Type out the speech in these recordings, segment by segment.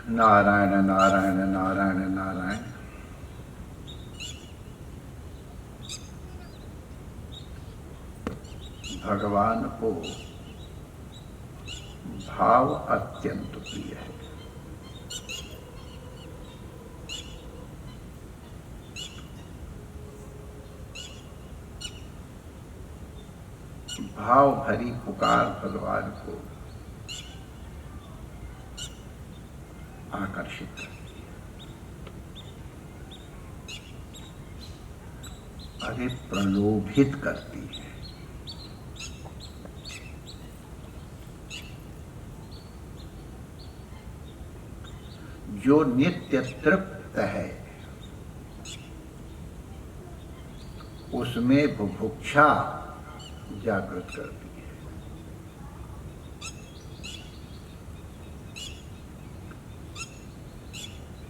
नारायण नारायण नारायण नारायण। भगवान को भाव अत्यंत प्रिय है। भाव भरी पुकार भगवान को आकर्षित करती है, अरे प्रलोभित करती है। जो नित्य तृप्त है उसमें बुभुक्षा जागृत करती है।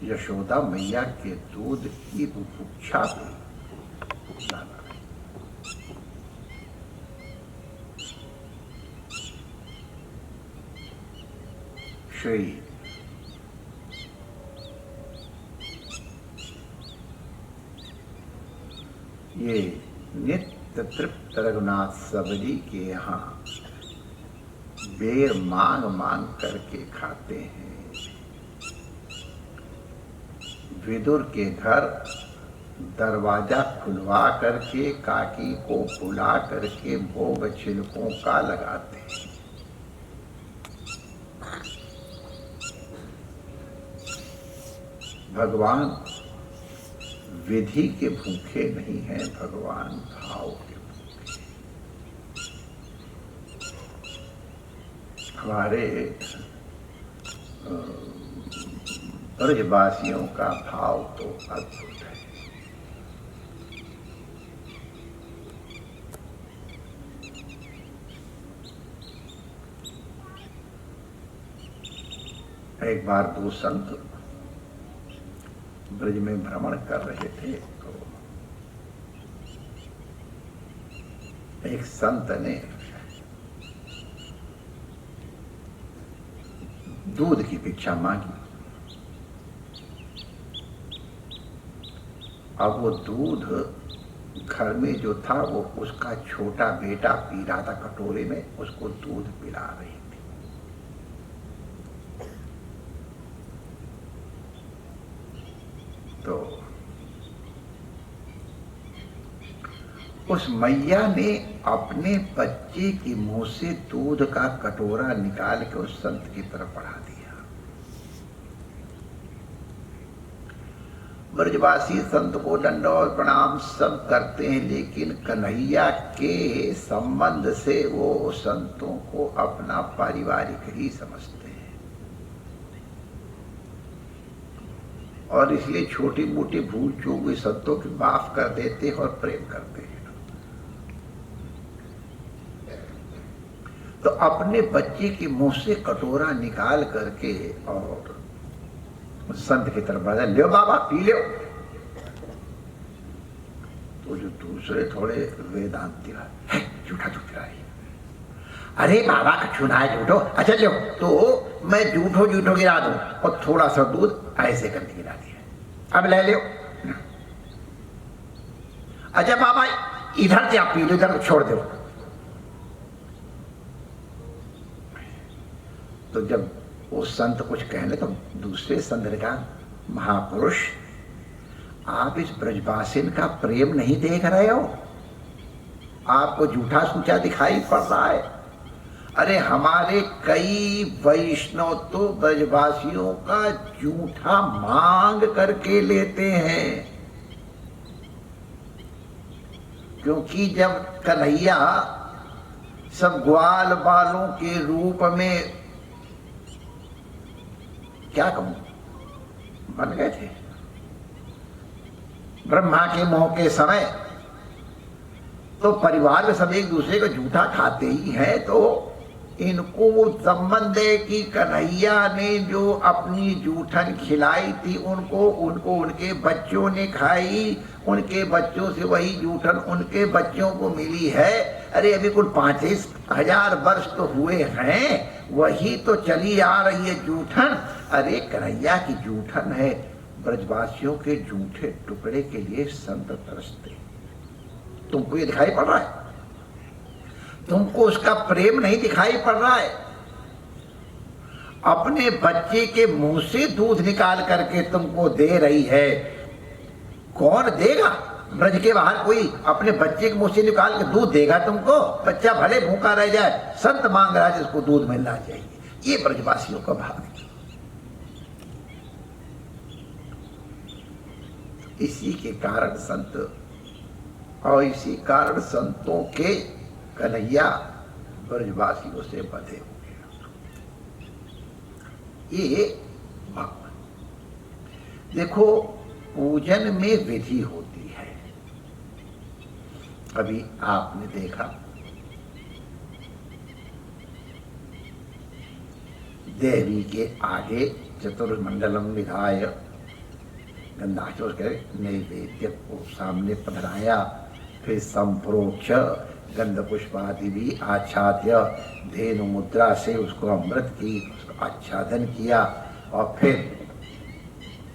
यशोदा मैया के दूध की बुभुक्षा को जाना है। श्री ये नित्य तृप्त रघुनाथ सबरी के यहाँ बेर मांग मांग करके खाते हैं। विदुर के घर दरवाजा खुलवा करके काकी को बुला करके भोग छिलकों का लगाते हैं। भगवान विधि के भूखे नहीं हैं, भगवान भाव के भूखे। हमारे ब्रजवासियों का भाव तो अद्भुत है। एक बार दो संत ब्रज में भ्रमण कर रहे थे तो एक संत ने दूध की भिक्षा मांगी। अब वो दूध घर में जो था वो उसका छोटा बेटा पी रहा था कटोरे में, उसको दूध पिला रही थी। तो उस मैया ने अपने बच्चे के मुंह से दूध का कटोरा निकाल के उस संत की तरफ बढ़ा दिया। ब्रजवासी संत को दंडवत प्रणाम सब करते हैं, लेकिन कन्हैया के संबंध से वो संतों को अपना पारिवारिक ही समझते हैं और इसलिए छोटी मोटी भूल चूक भी संतों की माफ कर देते हैं और प्रेम करते हैं। तो अपने बच्चे के मुंह से कटोरा निकाल करके और संत की तरफ बढ़ा, लो बाबा पी लो। तो जो दूसरे थोड़े वेदांती है, झूठा दूध पिला रही, अरे बाबा का छुना है झूठो, अच्छा लो तो मैं झूठो झूठो गिरा दूं और थोड़ा सा दूध ऐसे करके गिरा दिया, अब ले लो। अच्छा बाबा इधर से आप पी लो, इधर छोड़ दो। तो जब वो संत कुछ कहने तो दूसरे संत ने कहा, महापुरुष आप इस ब्रजवासिन का प्रेम नहीं देख रहे हो, आपको झूठा सूचा दिखाई पड़ रहा है। अरे हमारे कई वैष्णव तो ब्रजवासियों का झूठा मांग करके लेते हैं, क्योंकि जब कन्हैया सब ग्वाल बालों के रूप में, क्या कहूं, बन गए थे ब्रह्मा के मोह के समय, तो परिवार में सब एक दूसरे को झूठा खाते ही हैं। तो इनको वो संबंध है कि कन्हैया ने जो अपनी जूठन खिलाई थी उनको उनके बच्चों ने खाई, उनके बच्चों से वही जूठन उनके बच्चों को मिली है। अरे अभी कुल 5,000 वर्ष तो हुए हैं, वही तो चली आ रही है जूठन। अरे कन्हैया की जूठन है, ब्रजवासियों के जूठे टुकड़े के लिए संत तरसते। तुमको ये दिखाई पड़ रहा है? तुमको उसका प्रेम नहीं दिखाई पड़ रहा है? अपने बच्चे के मुंह से दूध निकाल करके तुमको दे रही है। कौन देगा? ब्रज के बाहर कोई अपने बच्चे के मुंह से निकाल के दूध देगा तुमको? बच्चा भले भूखा रह जाए, संत मांग रहा है जिसको दूध मिलना चाहिए। ये ब्रजवासियों का भाव है। इसी के कारण संत, और इसी कारण संतों के कन्हैया ब्रजवासियों से बंधे हो गए। ये भक्त देखो, पूजन में विधि होती है। अभी आपने देखा देवी के आगे चतुर्मंडलम विधाय गंधाचोर के नैवेद्य को सामने पधराया, फिर संप्रोक्ष गंध पुष्पादि भी आच्छाद्य धेनु मुद्रा से उसको अमृत की आच्छादन किया, और फिर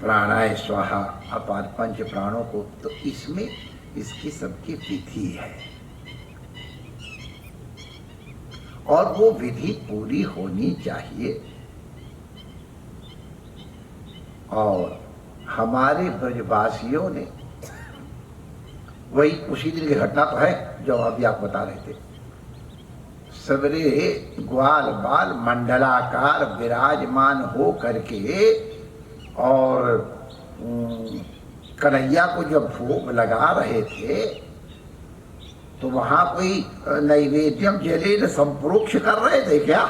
प्राणाय स्वाहा अपार पंच प्राणों को। तो इसमें इसकी सबकी विधि है, और वो विधि पूरी होनी चाहिए। और हमारे ब्रजवासियों ने वही उसी दिन की घटना तो है जो अभी आप बता रहे थे। सवेरे ग्वाल बाल मंडलाकार विराजमान हो करके और कन्हैया को जब भोग लगा रहे थे तो वहां कोई नैवेद्यम जलेन संप्रोक्ष कर रहे थे क्या?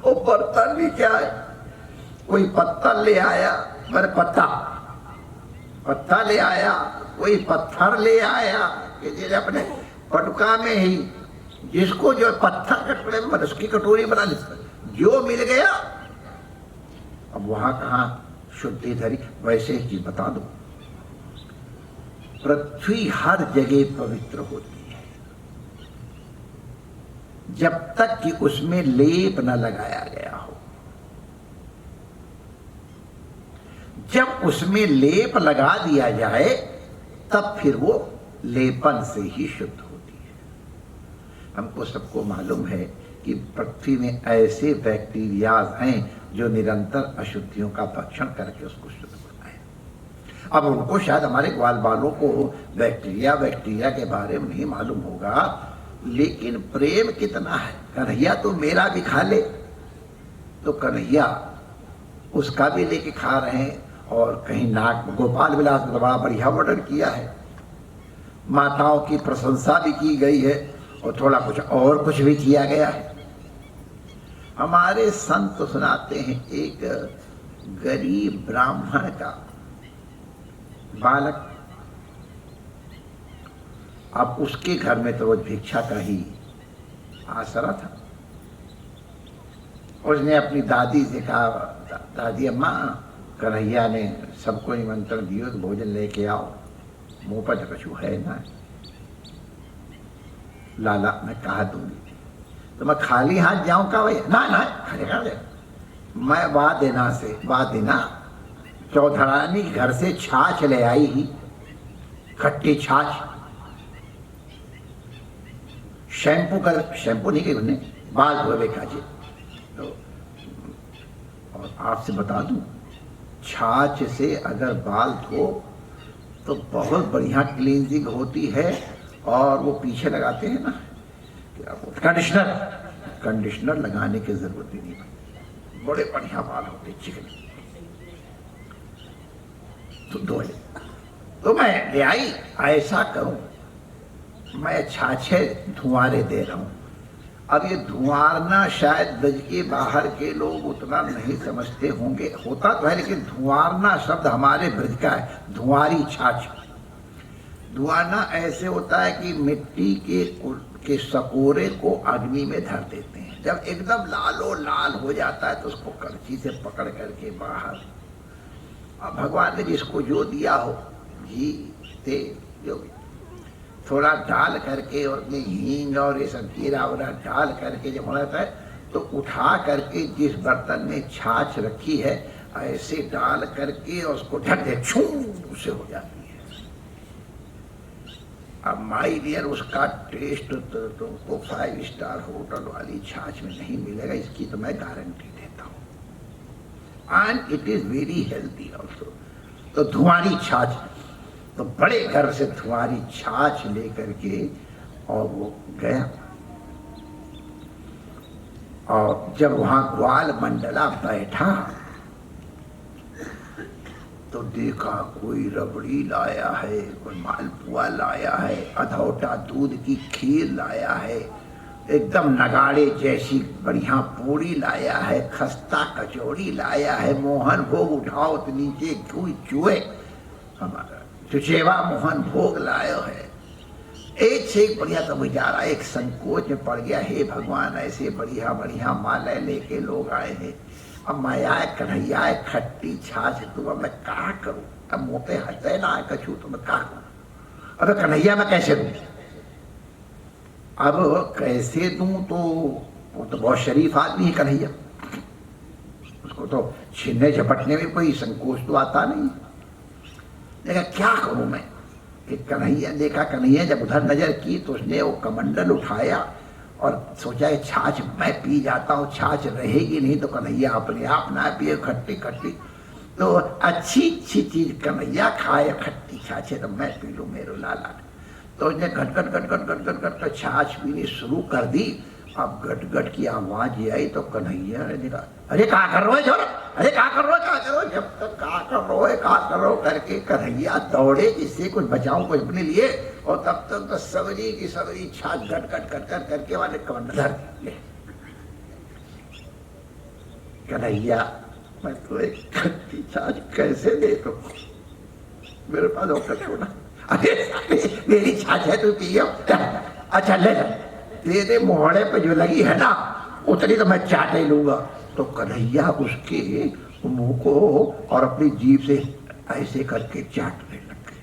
वो बर्तन भी क्या है, कोई पत्थर ले आया, मैंने पत्ता ले आया, कोई पत्थर ले आया कि जैसे अपने पटुका में ही जिसको जो पत्थर के टुकड़े में उसकी कटोरी बना ली, जो मिल गया। अब वहां कहाँ शुद्धि धरी? वैसे ही चीज बता दो, पृथ्वी हर जगह पवित्र होती है जब तक कि उसमें लेप न लगाया गया हो। जब उसमें लेप लगा दिया जाए तब फिर वो लेपन से ही शुद्ध होती है। हमको सबको मालूम है कि पृथ्वी में ऐसे बैक्टीरियाज हैं जो निरंतर अशुद्धियों का भक्षण करके उसको शुद्ध बनाए। अब उनको शायद हमारे ग्वाल बालों को बैक्टीरिया के बारे में नहीं मालूम होगा, लेकिन प्रेम कितना है। कन्हैया तो मेरा भी खा ले, तो कन्हैया उसका भी लेके खा रहे हैं। और कहीं नाग गोपाल विलास में तो बड़ा बढ़िया वर्णन किया है, माताओं की प्रशंसा भी की गई है और थोड़ा कुछ और कुछ भी किया गया है। हमारे संत सुनाते हैं, एक गरीब ब्राह्मण का बालक, अब उसके घर में तो रोज भिक्षा का ही आसरा था। उसने अपनी दादी से कहा, दादी अम्मा, कन्हैया ने सबको निमंत्रण दियो तो भोजन लेके आओ, मुंह पर तो कछु है ना। लाला मैं कहा दूंगी, तो मैं खाली हाथ जाऊं का भैया? ना ना खाली खा दे, मैं बाद देना चौधरानी घर से छाछ ले आई ही, खट्टी छाछ, शैम्पू नहीं की उन्हें, बाल धोवे काजे। तो और आपसे बता दूं, छाछ से अगर बाल धो तो बहुत बढ़िया क्लींजिंग होती है। और वो पीछे लगाते हैं ना कंडीशनर लगाने की जरूरत ही नहीं पड़ती, बड़े बढ़िया बाल होते चिकने। तो धो ले, तो मैं ले आई, ऐसा करूं, मैं छाछे धुआरे दे रहा हूं। अब ये धुआरना शायद ब्रज के बाहर के लोग उतना नहीं समझते होंगे, होता तो है, लेकिन धुआरना शब्द हमारे ब्रज का है। धुआरी छाछ, धुआरना ऐसे होता है कि मिट्टी के सकोरे को अग्नि में धर देते हैं, जब एकदम लाल हो जाता है तो उसको कड़छी से पकड़ करके बाहर, अब भगवान ने जिसको जो दिया हो, घी तेल जो भी, थोड़ा डाल करके और हींग और ये सब जीरा वगैरह डाल करके जब हो जाता है तो उठा करके जिस बर्तन में छाछ रखी है ऐसे डाल करके और उसको ढक दे, छू से हो जाती है। अब माई डियर उसका टेस्ट तो 5 स्टार होटल वाली छाछ में नहीं मिलेगा, इसकी तो मैं गारंटी देता हूं। And it is very healthy also. तो धुआंरी छाछ, तो बड़े घर से धुआंरी छाछ लेकर के और वो गया, और जब वहां ग्वाल मंडला बैठा तो देखा कोई रबड़ी लाया है, कोई मालपुआ लाया है, अधौटा दूध की खीर लाया है, एकदम नगाड़े जैसी बढ़िया पूरी लाया है, खस्ता कचौड़ी लाया है, मोहन भोग उठाओ तो नीचे घुई चुए, हमारा चुचेवा मोहन भोग लायो है। एक से एक बढ़िया। तो बेचारा एक संकोच में पड़ गया, हे भगवान ऐसे बढ़िया बढ़िया माले लेके लोग आए हैं, अब माया कन्हैया खट्टी छाछ तू, अब मैं क्या करूं, अब मोते हटे ना कछू तो मैं क्या करूं, अब कन्हैया मैं कैसे दूं, अब कैसे दूं, तो वो तो बहुत शरीफ आदमी है कन्हैया, उसको तो छीनने झपटने में कोई संकोच तो आता नहीं। देखा क्या करूं मैं, कि कन्हैया देखा, कन्हैया जब उधर नजर की तो उसने वो कमंडल उठाया और सोचा कि छाछ मैं पी जाता हूँ, छाछ रहेगी नहीं तो कन्हैया अपने आप ना पिए खट्टी खट्टी, तो अच्छी अच्छी चीज कन्हैया खाए खट्टी छाछ है तो मैं पी लूँ मेरे लाला। तो उसने घट घट घट घट घट घट घट छाछ पीनी शुरू कर दी। अब गट गट की आवाज आई तो कन्हैया ने देखा, अरे क्या कर रहे हो छोरा, अरे क्या कर रहे हो, क्या करो, जब तक क्या कर रहे हो क्या करो करके कन्हैया दौड़े जिससे कुछ बचाऊं कुछ अपने लिए, और तब तक तो सबरी की सबरी छाछ गट गट कर कर करके वाले कमंडल धर दिए। कन्हैया मैं तो एक खट्टी छाछ कैसे दे दूं, मेरे पास होकर छोड़ा, अरे मेरी छाछ है तू पियो, अच्छा ले तेरे मोहड़े पे जो लगी है ना उतनी तो मैं चाट ही लूंगा। तो कन्हैया उसके मुंह को और अपनी जीभ से ऐसे करके चाटने लग गए।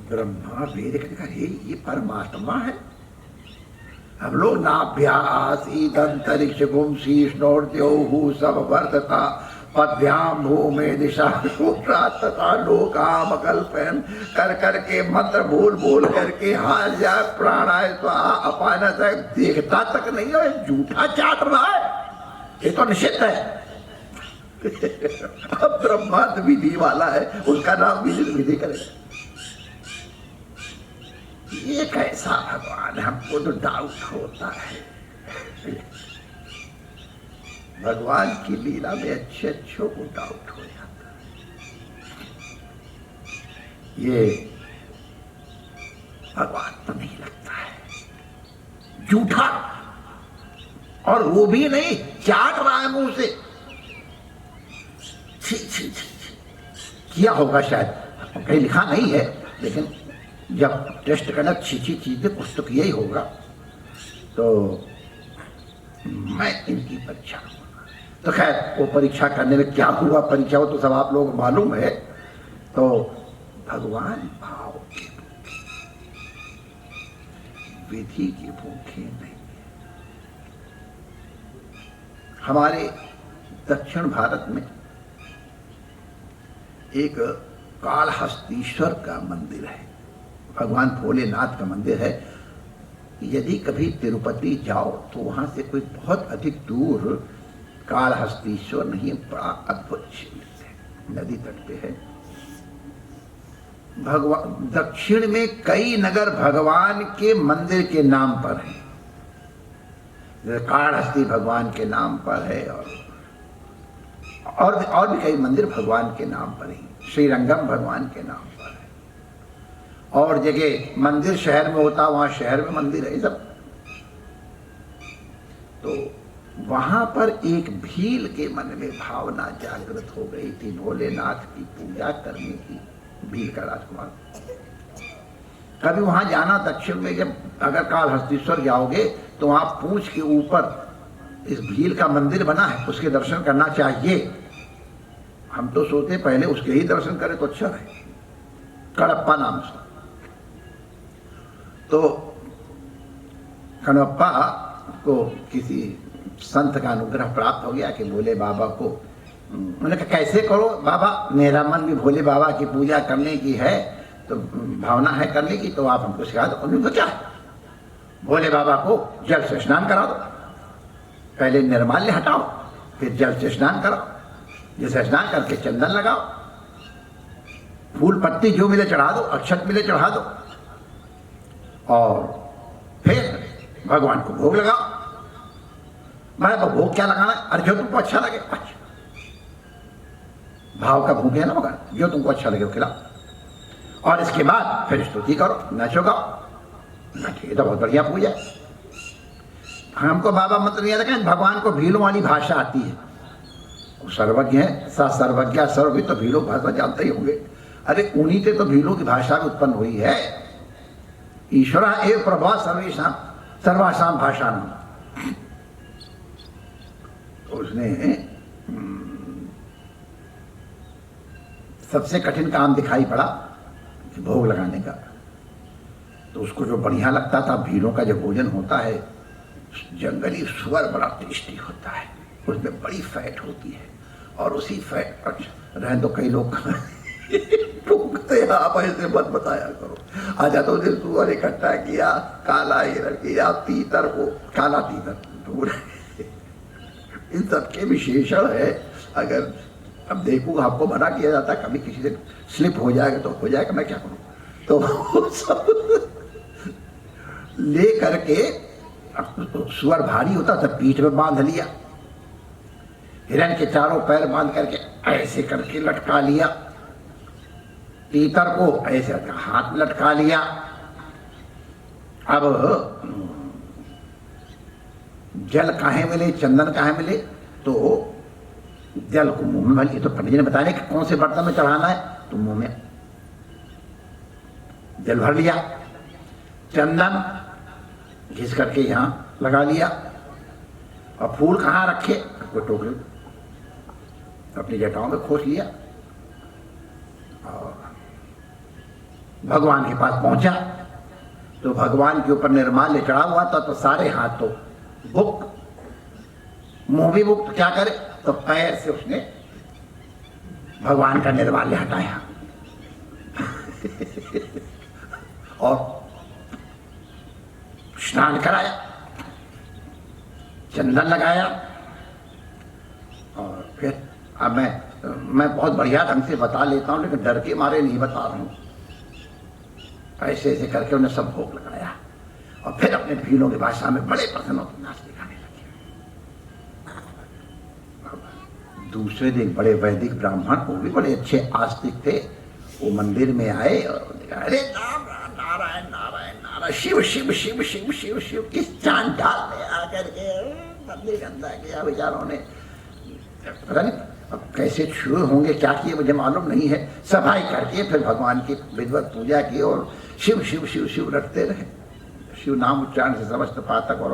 ब्रह्मा वेद के देखा, ये परमात्मा है। हम लोग नाभ्यास अंतरिक्ष गुमशीष्णोर्द्योहु सब वर्तता पद्भ्याम भूमि दिशा तथा लोकाम कल्पन कर करके मंत्र बोल बोल करके हार जाए प्राणाय स्वाहा अपान तक देखता तक नहीं है, झूठा चाट रहा है, ये तो निषिद्ध है। अब ब्रह्मा विधि वाला है, उसका नाम विधि करेगा। ये कैसा भगवान, हमको तो डाउट होता है। भगवान की लीला में अच्छे अच्छों को डाउट हो जाता है। ये भगवान तो नहीं लगता है, झूठा, और वो भी नहीं चाट रहा है मुंह से। छी छी छी किया होगा शायद, कहीं लिखा नहीं है, लेकिन जब टेस्ट करना छी चीजें कुछ तो किया ही होगा। तो मैं इनकी परीक्षा, तो खैर वो परीक्षा करने में क्या हुआ, परीक्षा हो तो सब आप लोग मालूम है। तो भगवान भाव के भूखे, विधि के भूखे नहीं। हमारे दक्षिण भारत में एक कालहस्तीश्वर का मंदिर है, भगवान भोलेनाथ का मंदिर है। यदि कभी तिरुपति जाओ तो वहां से कोई बहुत अधिक दूर कालहस्तीश्वर नहीं, बड़ा अद्भुत शिव है, नदी तट पे है। भगवान दक्षिण में कई नगर भगवान के मंदिर के नाम पर हैं, जैसे कालहस्ती भगवान के नाम पर है, और भी कई मंदिर भगवान के नाम पर ही, श्रीरंगम भगवान के नाम पर है। और जगह मंदिर शहर में होता, वहां शहर में मंदिर है सब। तो वहां पर एक भील के मन में भावना जागृत हो गई थी भोलेनाथ की पूजा करने की। भील का राजकुमार, कभी वहां जाना दक्षिण में, जब अगर कालहस्तीश्वर जाओगे तो वहां पूंछ के ऊपर इस भील का मंदिर बना है, उसके दर्शन करना चाहिए। हम तो सोचते पहले उसके ही दर्शन करें तो अच्छा है, कड़प्पा नाम से। तो कड़प्पा को किसी संत का अनुग्रह प्राप्त हो गया कि भोले बाबा को, मैंने कहा कैसे करो बाबा, मेरा मन भी भोले बाबा की पूजा करने की है, तो भावना है करने की, तो आप हमको सिखा दो। उन्होंने कहा क्या, भोले बाबा को जल से स्नान करा दो, पहले निर्माल्य हटाओ, फिर जल से स्नान कराओ, जैसे स्नान करके चंदन लगाओ, फूल पत्ती जो मिले चढ़ा दो, अक्षत मिले चढ़ा दो, और फिर भगवान को भोग लगाओ। मैं तो भोग क्या लगाना है, अरे जो तुमको अच्छा लगे, अच्छा भाव का भोग है ना भगवान, जो तुमको अच्छा लगे वो खिलाओ, और इसके बाद फिर स्तुति करो, नाचो गाओ। ये तो बहुत बढ़िया पूजा है। हमको बाबा मंत्र नहीं आता, भगवान को भीलों वाली भाषा आती है, वो सर्वज्ञ है, सर्वज्ञ सर्व, तो भीलों भाषा जानते ही होंगे। अरे उन्हीं से तो भीलों की भाषा भी उत्पन्न हुई है। ईश्वर एव प्रभा सर्वेशाम सर्वासाम भाषा नाम। तो उसने सबसे कठिन काम दिखाई पड़ा कि भोग लगाने का। तो उसको जो बढ़िया लगता था, भीलों का जो भोजन होता है, जंगली सुअर बड़ा टेस्टी होता है, उसमें बड़ी फैट होती है, और उसी फैट रहे तो कई लोग टूकते, आप ऐसे मत बताया करो। आजा तो उसने सुअर इकट्ठा किया, काला हिरण किया, तीतर को, काला तीतर दूर, इन सबके विशेषण है। अगर अब देखो आपको मना किया जाता है, कभी किसी से स्लिप हो जाएगा तो हो जाएगा, मैं क्या करूं। तो सब ले करके, सुअर भारी होता था, पीठ में बांध लिया, हिरण के चारों पैर बांध करके ऐसे करके लटका लिया, तीतर को ऐसे हाथ में लटका लिया। अब जल काहे मिले, चंदन काहे मिले, तो जल को मुंह में भर लिया। तो पंडित जी ने बताया कि कौन से बर्तन में चढ़ाना है, तो मुंह में जल भर लिया, चंदन घिस करके यहाँ लगा लिया, और फूल कहाँ रखे, कोई टोकरी अपनी जटाओं में खोस लिया, और भगवान के पास पहुंचा। तो भगवान के ऊपर निर्माल्य चढ़ा हुआ था, तो सारे हाथ तो बुक, मुंह भी बुक, तो क्या करे, तो पैर से उसने भगवान का निर्माल्य हटाया और स्नान कराया, चंदन लगाया, और फिर अब मैं बहुत बढ़िया ढंग से बता लेता हूं, लेकिन डर के मारे नहीं बता रहा हूं। ऐसे ऐसे करके उन्हें सब भोग लगाया, और फिर अपने भीलों की भाषा में बड़े प्रसन्न होकर नाच दिखाने लगे। दूसरे दिन बड़े वैदिक ब्राह्मण, वो भी बड़े अच्छे आस्तिक थे, वो मंदिर में आए और अरे नारायण नारायण नारायण, शिव शिव शिव शिव शिव शिव, किस चांद डाल में आकर के मंदिर गंदा किया बेचारों ने। पता नहीं अब कैसे छुए होंगे, क्या किए मुझे मालूम नहीं है। सफाई करके फिर भगवान की विधिवत पूजा की, और शिव शिव शिव शिव रटते रहे। शिव नाम उच्चारण से समस्त पातक और